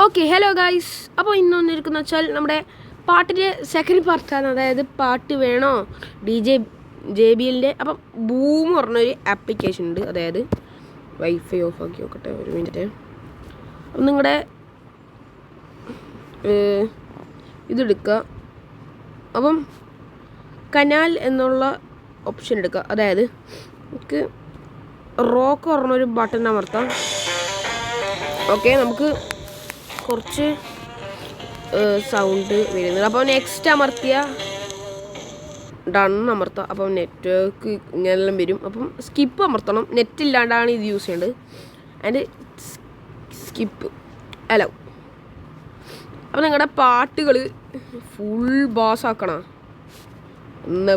Okay hello guys. അപ്പോൾ ഇന്ന് വന്നിരിക്കുന്ന വെച്ചാൽ നമ്മുടെ പാട്ടിൻ്റെ സെക്കൻഡ് പാർട്ടാണ്. അതായത് പാട്ട് വേണോ JBLൻ്റെ. അപ്പം ബൂം പറഞ്ഞൊരു ആപ്ലിക്കേഷൻ ഉണ്ട്. അതായത് വൈഫൈ ഓഫ് ആക്കി നോക്കട്ടെ ഒരു മിനിറ്റ്. അപ്പം നിങ്ങളുടെ ഇതെടുക്കുക. അപ്പം കനാൽ എന്നുള്ള ഓപ്ഷൻ എടുക്കുക. അതായത് നമുക്ക് റോക്ക് പറഞ്ഞൊരു ബട്ടൺ അമർത്താം. ഓക്കെ, നമുക്ക് കുറച്ച് സൗണ്ട് വരുന്നത്. അപ്പോൾ നെക്സ്റ്റ് അമർത്തിയ ഡൺ അമർത്താം. അപ്പം നെറ്റ്വർക്ക് ഇങ്ങനെല്ലാം വരും. അപ്പം സ്കിപ്പ് അമർത്തണം. നെറ്റ് ഇല്ലാണ്ടാണ് ഇത് യൂസ് ചെയ്യേണ്ടത്. And skip hello. അപ്പം നിങ്ങളുടെ പാട്ടുകൾ ഫുൾ ബാസ് ആക്കണം. എന്നാ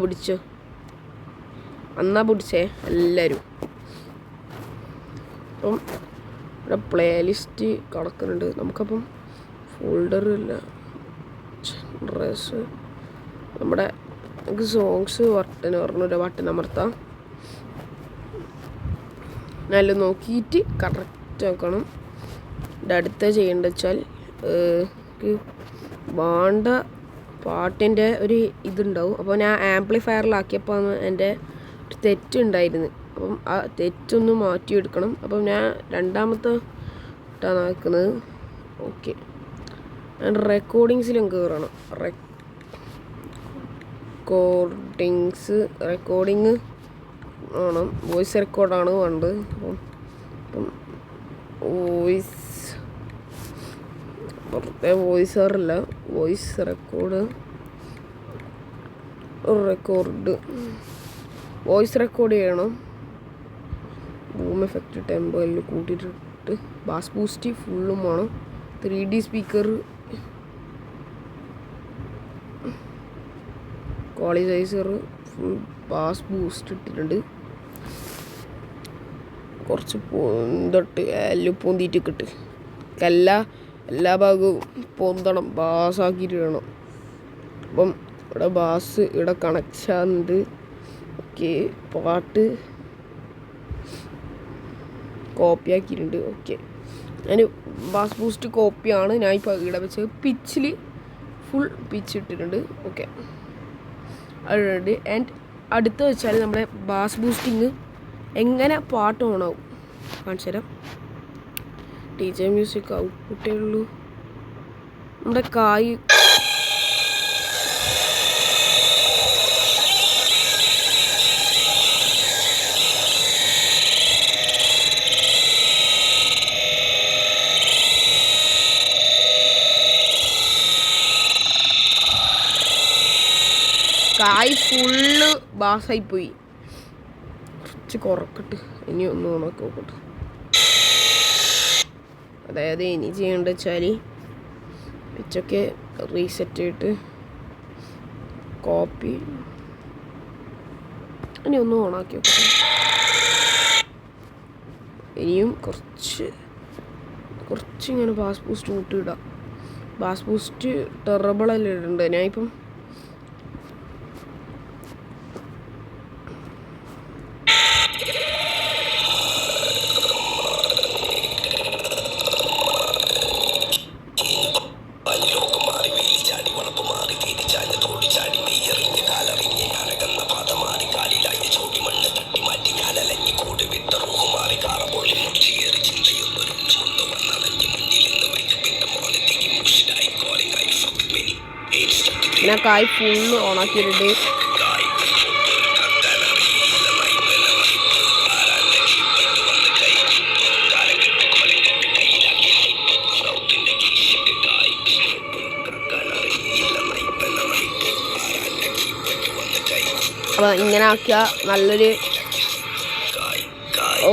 പിടിച്ചേ എല്ലാവരും. അപ്പം ഇവിടെ പ്ലേലിസ്റ്റ് കിടക്കുന്നുണ്ട്. നമുക്കപ്പം ഫോൾഡറില്ല ഡ്രസ് നമ്മുടെ സോങ്സ് ബട്ടൺ പറഞ്ഞൊരു ബട്ടൺ അമർത്താം. നല്ല നോക്കിയിട്ട് കറക്റ്റ് ആക്കണം. ഇത് അടുത്ത ചെയ്യേണ്ടത് വെച്ചാൽ വേണ്ട പാട്ടിൻ്റെ ഒരു ഇതുണ്ടാവും. അപ്പോൾ ഞാൻ ആംപ്ലിഫയറിലാക്കിയപ്പോൾ എൻ്റെ ഒരു തെറ്റുണ്ടായിരുന്നു. അപ്പം ആ തെറ്റൊന്ന് മാറ്റിയെടുക്കണം. അപ്പം ഞാൻ രണ്ടാമത്തെ ഇട്ടാണ് ആക്കുന്നത്. ഓക്കെ, ഞാൻ റെക്കോർഡിങ്സിലും കയറണം. റെക്കോർഡിങ് ആണ്, വോയിസ് റെക്കോർഡാണ് വേണ്ടത്. അപ്പം വോയിസറില്ല, വോയിസ് വോയിസ് റെക്കോർഡ് ചെയ്യണം. ബൂം എഫക്റ്റ് ടെമ്പോ എല്ലാം കൂട്ടിയിട്ടിട്ട് ബാസ് ബൂസ്റ്റ് ഫുള്ളും വേണം. 3D speaker equaliser full bass boost ഇട്ടിട്ടുണ്ട്. കുറച്ച് പൊന്തൊട്ട് എല്ലാം പൊന്തിയിട്ട് കിട്ട് എല്ലാ ഭാഗവും പൊന്തണം, ബാസാക്കിയിട്ട് ഇടണം. അപ്പം ഇവിടെ ബാസ് ഇവിടെ കണക്ട് ആകുന്നുണ്ട്. ഓക്കെ, പാട്ട് കോപ്പി ആക്കിയിട്ടുണ്ട്. ഓക്കെ, ഞാൻ ബാസ് ബൂസ്റ്റ് കോപ്പിയാണ് ഞാൻ ഇപ്പോൾ ഇവിടെ വെച്ച് പിച്ചിൽ ഫുൾ പിച്ച് ഇട്ടിട്ടുണ്ട്. ഓക്കെ, അതുണ്ട്. ആൻഡ് അടുത്ത വെച്ചാൽ നമ്മുടെ ബാസ് ബൂസ്റ്റിങ് എങ്ങനെ പാട്ട് ഓണാവും കാണിച്ചു തരാം. DJ മ്യൂസിക് ഔട്ട്പുട്ടേ ഉള്ളൂ. നമ്മുടെ കായ് ഫുള്ള് ബാസായിപ്പോയി. കുറച്ച് കുറക്കട്ട്, ഇനി ഒന്ന് ഉണക്കി നോക്കട്ടെ. അതായത് ഇനി ചെയ്യേണ്ടത് വെച്ചാൽ പിച്ചൊക്കെ റീസെറ്റ് ചെയ്തിട്ട് കോപ്പി, ഇനി ഒന്ന് ഓണാക്കി നോക്കട്ടെ. ഇനിയും കുറച്ച് ഇങ്ങനെ ബാസ് ബൂസ്റ്റ് കൂട്ടിയിടാം. ബാസ് ബൂസ്റ്റ് ടെറബിളല്ലേ ഇടണ്ട്. ഞാനിപ്പം ഞാൻ കായ് ഫുള്ള് ഓണാക്കിയിട്ടുണ്ട്. അപ്പോൾ ഇങ്ങനെ ആക്കിയാൽ നല്ലൊരു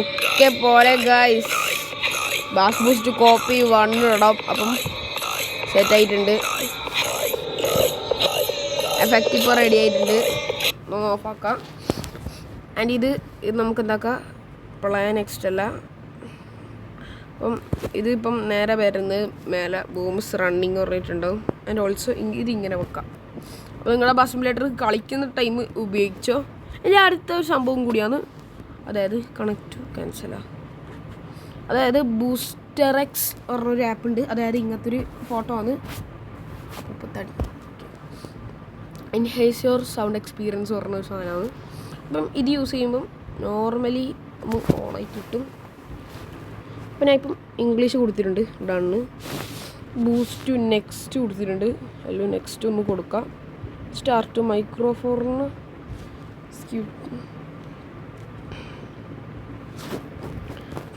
ഒക്കെ പോലെ ഗൈസ്. ബാസ് ബൂസ്റ്റ് കോപ്പി 1 ഇടാം. അപ്പം സെറ്റായിട്ടുണ്ട്. എഫക്റ്റ് ഇപ്പോൾ റെഡി ആയിട്ടുണ്ട്. ഒന്ന് ഓഫാക്കാം. ആൻഡ് ഇത് നമുക്ക് എന്താക്കാം, പ്ലേ നെക്സ്റ്റ് അല്ല. അപ്പം ഇതിപ്പം നേരെ വരുന്നത് മേലെ ബൂംസ് റണ്ണിങ് പറഞ്ഞിട്ടുണ്ടാവും. ആൻഡ് ഓൾസോ ഇതിങ്ങനെ വെക്കാം. അപ്പോൾ നിങ്ങളുടെ ബസ് സിമുലേറ്റർ കളിക്കുന്ന ടൈം ഉപയോഗിച്ചോ. ഇനി അടുത്ത ഒരു സംഭവം കൂടിയാണ്, അതായത് കണക്ട് ക്യാൻസലാ. അതായത് ബൂസ്റ്റ് ടെറക്സ് പറഞ്ഞൊരു ആപ്പ് ഉണ്ട്. അതായത് ഇങ്ങനത്തെ ഒരു ഫോട്ടോ ആണ്. അപ്പോൾ തടി എൻഹാൻസ് യുവർ സൗണ്ട് എക്സ്പീരിയൻസ് പറഞ്ഞൊരു സാധനമാണ്. അപ്പം ഇത് യൂസ് ചെയ്യുമ്പം നോർമലി നമുക്ക് ഓണായി കിട്ടും. അപ്പം ഞാൻ ഇപ്പം ഇംഗ്ലീഷ് കൊടുത്തിട്ടുണ്ട്, ഡണ്ണ്. ബൂസ്റ്റ് നെക്സ്റ്റ് കൊടുത്തിട്ടുണ്ട്. അതിൽ നെക്സ്റ്റ് ഒന്ന് കൊടുക്കാം. സ്റ്റാർട്ട് മൈക്രോഫോണിന്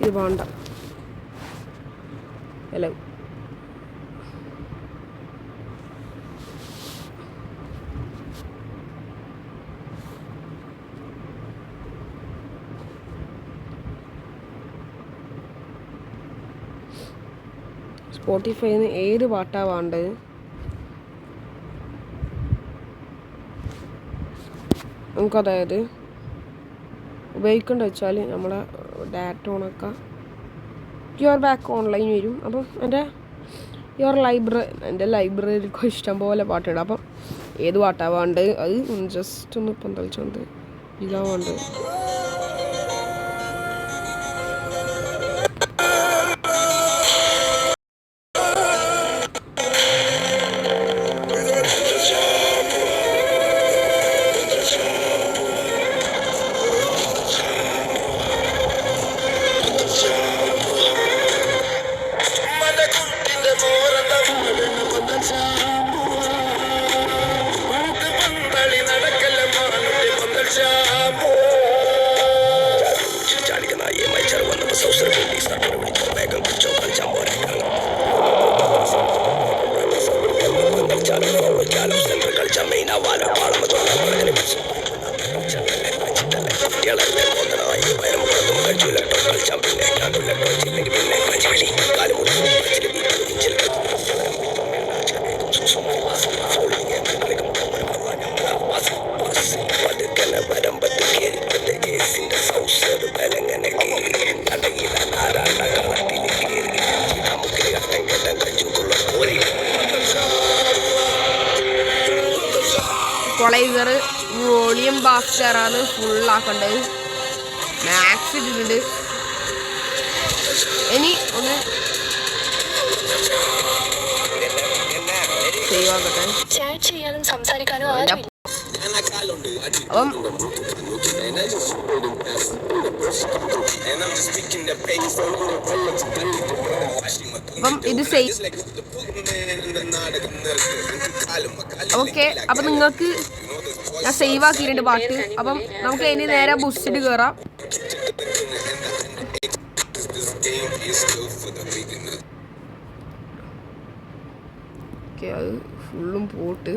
ഇത് വേണ്ട അല്ല. സ്പോട്ടിഫൈയിൽ നിന്ന് ഏത് പാട്ടാണ് വേണ്ടത്? നമുക്കതായത് ഉപയോഗിക്കേണ്ട വെച്ചാൽ നമ്മളെ ഡാറ്റ ഓണാക്കാം. യുവർ ബാക്ക് ഓൺലൈൻ വരും. അപ്പം എൻ്റെ ലൈബ്രറിയിൽ ഇഷ്ടം പോലെ പാട്ടുണ്ട്. അപ്പം ഏത് പാട്ടാണ് വേണ്ടത് അത് ജസ്റ്റ് ഒന്ന് ഇപ്പം തളിച്ചോണ്ട് ഇതാ വേണ്ടത്. ഇക്വലൈസർ വോളിയം ബാസ്റ്ററാണ് ഫുള്ളാക്കേണ്ടത്. മാക്സ് ഇട്ടിട്ടുണ്ട്. ഇനി ഒന്ന് സേവ് ആക്കട്ടെ. അപ്പം ഇത് ഓക്കെ. അപ്പം നിങ്ങൾക്ക് ഞാൻ സേവ് ആക്കിയിട്ടുണ്ട് പാട്ട്. അപ്പം നമുക്ക് ഇനി നേരെ ബൂസ്റ്റിൽ കയറാം. ഓക്കെ, അത് ഫുള്ളും പോട്ട്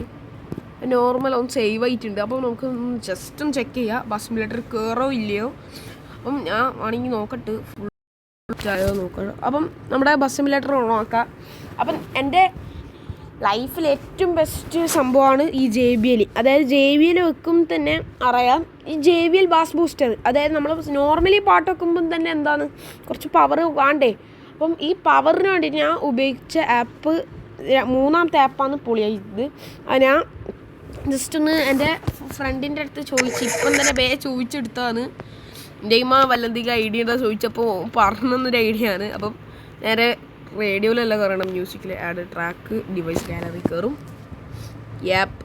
നോർമൽ ഒന്ന് സേവ് ആയിട്ടുണ്ട്. അപ്പം നമുക്ക് ജസ്റ്റ് ഒന്ന് ചെക്ക് ചെയ്യാം ബസ് സിമുലേറ്റർ കയറോ ഇല്ലയോ. അപ്പം ഞാൻ ആണെങ്കിൽ നോക്കട്ടെ ഫുൾ ആയോ നോക്കാം. അപ്പം നമ്മുടെ ബസ് സിമുലേറ്റർ ഓണാക്കാം. അപ്പം എൻ്റെ ലൈഫിൽ ഏറ്റവും ബെസ്റ്റ് സംഭവമാണ് ഈ JBL. അതായത് JBL വെക്കും തന്നെ അറിയാം, ഈ JBL ബാസ് ബൂസ്റ്റർ. അതായത് നമ്മൾ നോർമലി പാട്ട് വെക്കുമ്പം തന്നെ എന്താണ് കുറച്ച് പവർ വേണ്ടേ. അപ്പം ഈ പവറിന് വേണ്ടിയിട്ട് ഞാൻ ഉപയോഗിച്ച ആപ്പ് മൂന്നാമത്തെ ആപ്പാണ് പൊളിയായത്. അത് ഞാൻ ജസ്റ്റ് ഒന്ന് എൻ്റെ ഫ്രണ്ടിൻ്റെ അടുത്ത് ചോദിച്ചു, ഇപ്പം തന്നെ ചോദിച്ചെടുത്തതാണ്. എൻ്റെ വല്ലന്തിക്ക് ഐഡിയ ഉണ്ടോ ചോദിച്ചപ്പോൾ പറഞ്ഞൊന്നൊരു ഐഡിയ ആണ്. അപ്പം നേരെ റേഡിയോയിലല്ല കയറണം, മ്യൂസിക്കിൽ ആഡ് ട്രാക്ക് ഡിവൈസ് ഗാലറി കയറും. ആപ്പ്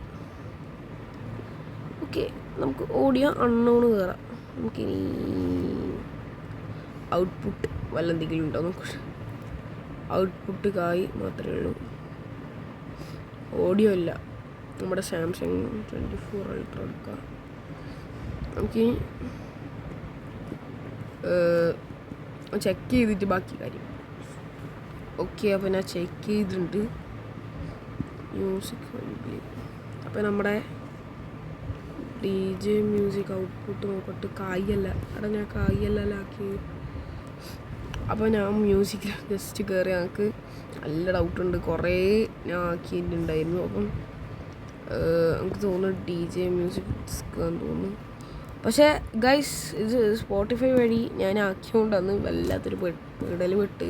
ഓക്കെ, നമുക്ക് ഓഡിയോ അൺനോൺ കയറാം. നമുക്കിനി ഔട്ട്പുട്ട് വല്ലന്തെങ്കിലും ഉണ്ടോ നോക്കൂ. ഔട്ട്പുട്ട് കായ് മാത്രമേ ഉള്ളൂ, ഓഡിയോ ഇല്ല. നമ്മുടെ സാംസങ് 24 അൾട്ര എടുക്കാം. നമുക്ക് ചെക്ക് ചെയ്തിട്ട് ബാക്കി കാര്യം. ഓക്കെ, അപ്പോൾ ഞാൻ ചെക്ക് ചെയ്തിട്ടുണ്ട് മ്യൂസിക്. അപ്പോൾ നമ്മുടെ DJ മ്യൂസിക് ഔട്ട്പുട്ട് നോക്കട്ട് കായല്ല. അവിടെ ഞാൻ കായല്ല ആക്കി. അപ്പോൾ ഞാൻ മ്യൂസിക്കിൽ ജസ്റ്റ് കയറി. ഞങ്ങൾക്ക് നല്ല ഡൗട്ടുണ്ട്, കുറേ ഞാൻ ആക്കിയിട്ടുണ്ടായിരുന്നു. അപ്പം എനിക്ക് തോന്നുന്നു DJ മ്യൂസിക് എന്ന് തോന്നുന്നു. പക്ഷേ ഗൈസ്, ഇത് സ്പോട്ടിഫൈ വഴി ഞാൻ ആക്കിയോണ്ടന്ന് വല്ലാത്തൊരു പെടൽ പെട്ട്.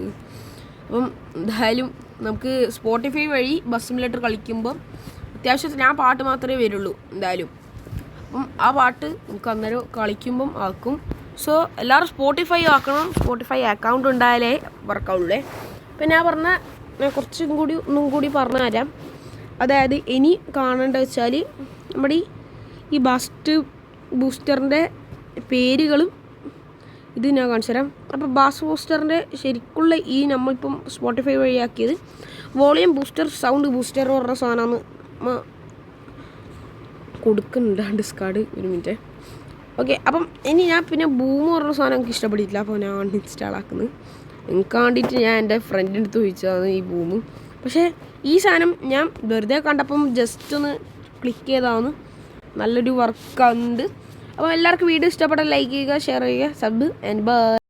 അപ്പം എന്തായാലും നമുക്ക് സ്പോട്ടിഫൈ വഴി ബസ് സിമുലേറ്റർ കളിക്കുമ്പം അത്യാവശ്യത്തിന് ആ പാട്ട് മാത്രമേ വരുള്ളൂ എന്തായാലും. അപ്പം ആ പാട്ട് നമുക്ക് അന്നേരം കളിക്കുമ്പം ആക്കും. സോ എല്ലാവരും സ്പോട്ടിഫൈ ആക്കണം. സ്പോട്ടിഫൈ അക്കൗണ്ട് ഉണ്ടായാലേ വർക്കാവുള്ളേ. അപ്പം ഞാൻ ഒന്നും കൂടി പറഞ്ഞു തരാം. അതായത് ഇനി കാണേണ്ടത് വെച്ചാൽ നമ്മുടെ ഈ ബൂസ്റ്ററിൻ്റെ പേരുകളും ഇത് ഞാൻ കാണിച്ചു തരാം. അപ്പോൾ ബാസ് ബൂസ്റ്ററിൻ്റെ ശരിക്കുള്ള ഈ നമ്മളിപ്പം സ്പോട്ടിഫൈ വഴിയാക്കിയത് വോളിയം ബൂസ്റ്റർ, സൗണ്ട് ബൂസ്റ്റർ പറഞ്ഞ സാധനമാണ് കൊടുക്കുന്നുണ്ട്. ഡിസ്കാർഡ് ഒരു മിനിറ്റ്. ഓക്കെ, അപ്പം ഇനി ഞാൻ പിന്നെ ബൂം പറഞ്ഞ സാധനം എനിക്ക് ഇഷ്ടപ്പെട്ടിട്ടില്ല. അപ്പോൾ ഞാൻ അൺഇൻസ്റ്റാൾ ആക്കുന്നത്. എനിക്ക് വേണ്ടിയിട്ട് ഞാൻ എൻ്റെ ഫ്രണ്ടിൻ്റെ അടുത്ത് ചോദിച്ചതാണ് ഈ ബൂം. പക്ഷേ ഈ സാധനം ഞാൻ വെറുതെ കണ്ടപ്പം ജസ്റ്റ് ഒന്ന് ക്ലിക്ക് ചെയ്തതാണ്. നല്ലൊരു വർക്കാകുന്നുണ്ട്. അപ്പോൾ എല്ലാവർക്കും വീഡിയോ ഇഷ്ടപ്പെട്ടാൽ ലൈക്ക് ചെയ്യുക, ഷെയർ ചെയ്യുക, സബ് ആൻഡ് ബൈ.